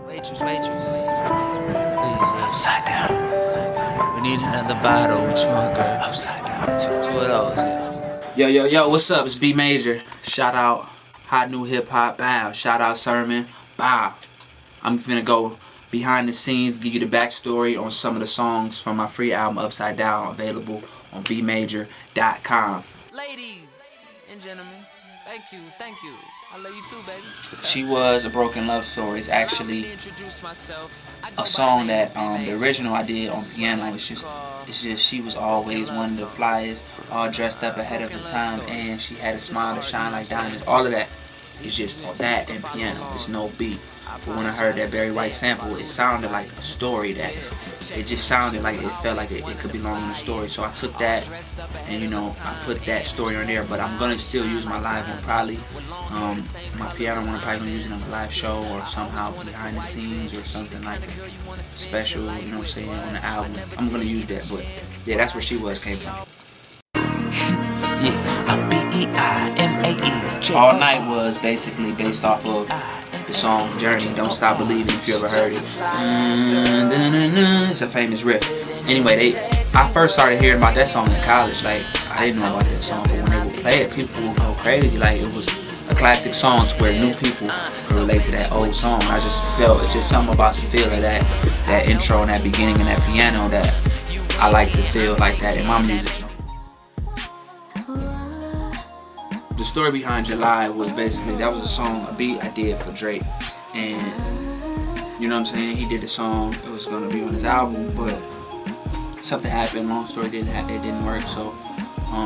Waitress. Please, upside down. We need another bottle. What you want, girl? Upside down. Two of those, yeah. Yo, what's up? It's Bei Maejor. Shout out Hot New Hip Hop. Bow. Shout out Sermon. Bow. I'm finna go behind the scenes, give you the backstory on some of the songs from my free album Upside Down, available on BeMaejor.com. Ladies and gentlemen, thank you. I love you too, baby. She Was a Broken Love Story. It's actually a song that the original I did on piano. It's just she was always one of the flyest, all dressed up ahead of the time, and she had a smile that shine like diamonds. All of that is just that and piano. There's no beat. But when I heard that Barry White sample, it sounded like a story that it just sounded like it felt like it could belong in a story. So I took that and I put that story on there. But I'm gonna still use my live one probably. My piano one I'm probably gonna use it on the live show or somehow behind the scenes or something like special, you know what I'm saying, on the album. I'm gonna use that, but yeah, that's where She Was came from. Yeah, BEIMAE. All Night was basically based off of the song Journey, Don't Stop Believing, if you ever heard it. It's a famous riff. Anyway, I first started hearing about that song in college. Like, I didn't know about that song, but when they would play it, people would go crazy. Like, it was a classic song to where new people could relate to that old song. I just felt, it's just something about the feel of that intro and that beginning and that piano that I like to feel like that in my music. The story behind July was basically, that was a beat I did for Drake, and you know what I'm saying, he did the song, it was gonna be on his album, but something happened, long story, it didn't work, so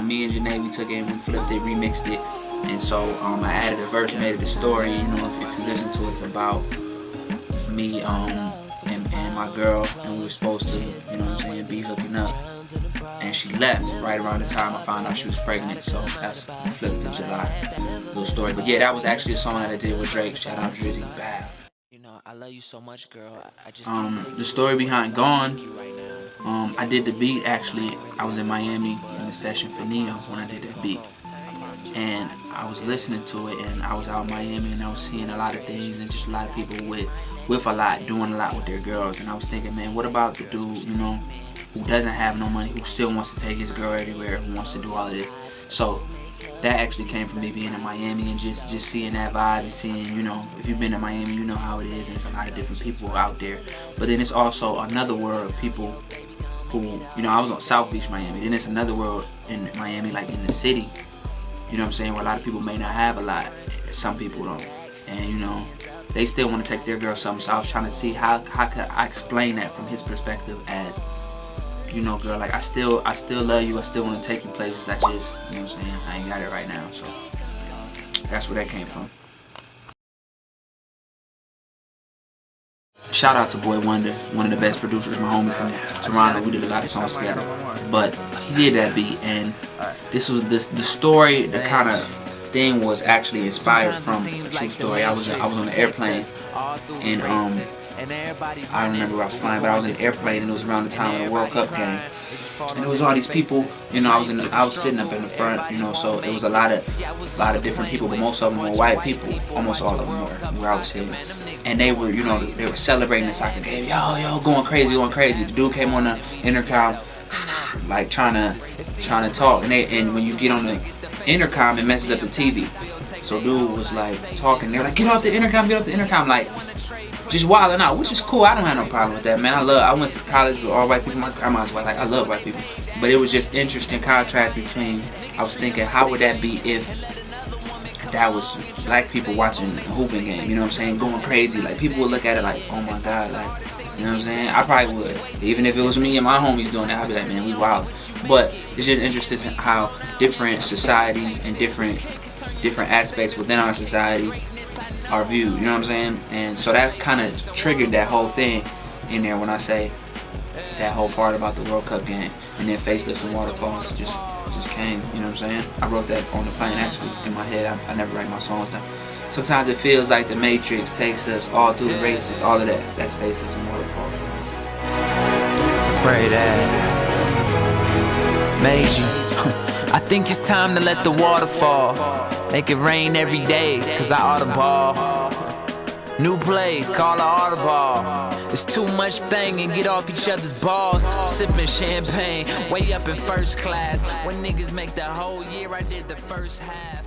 me and Janae, we took it and we flipped it, remixed it, and so I added a verse, made it a story. If you listen to it, it's about me and my girl, and we were supposed to, be hooking up, and she left right around the time I found out she was pregnant, so that's flipped in July, little story. But yeah, that was actually a song that I did with Drake. Shout out Drizzy. Bad. I love you so much, girl. The story behind Gone, I did the beat actually. I was in Miami in the session for Neo when I did that beat, and I was listening to it, and I was out in Miami, and I was seeing a lot of things, and just a lot of people with a lot, doing a lot with their girls, and I was thinking, man, what about the dude, who doesn't have no money, who still wants to take his girl everywhere, who wants to do all of this? So that actually came from me being in Miami and just seeing that vibe and seeing, if you've been to Miami, you know how it is, and it's a lot of different people out there. But then it's also another world of people who, I was on South Beach, Miami, then it's another world in Miami, like in the city, you know what I'm saying, where a lot of people may not have a lot, some people don't, and they still want to take their girl something. So I was trying to see how could I explain that from his perspective as, girl, like I still love you, I still want to take you places, I just, I ain't got it right now. So that's where that came from. Shout out to Boy Wonder, one of the best producers, my homie from Toronto. We did a lot of songs together, but he did that beat, and this was the story, the kind of thing was actually inspired from a true story. I was on an airplane, and I don't remember where I was flying, but I was in an airplane, and it was around the time of the World Cup game, and there was all these people. I was sitting up in the front, so it was a lot of different people, but most of them were white people. Almost all of them were where I was sitting, and they were they were celebrating the soccer game. Yo, going crazy. The dude came on the intercom, like trying to talk, and when you get on the intercom, it messes up the TV. So dude was like talking, they were like, get off the intercom, like just wilding out, which is cool. I don't have no problem with that, man. I went to college with all white people. My grandma's white, like I love white people. But it was just interesting contrast between, I was thinking, how would that be if that was black people watching a hooping game, you know what I'm saying, going crazy. Like people would look at it like, oh my God, like, you know what I'm saying? I probably would. Even if it was me and my homies doing that, I'd be like, man, we wild. But it's just interesting how different societies and different aspects within our society are viewed, you know what I'm saying? And so that kind of triggered that whole thing in there when I say that whole part about the World Cup game. And then Facelifts and Waterfalls just came, you know what I'm saying? I wrote that on the plane actually in my head. I never write my songs down. Sometimes it feels like the Matrix takes us all through the races, all of that. That's Facelifts and Waterfalls. Pray that Maejor. I think it's time to let the water fall. Make it rain every day, cause I ought to ball. New play, call it audible. It's too much thing and get off each other's balls. Sipping champagne, way up in first class. When niggas make the whole year, I did the first half.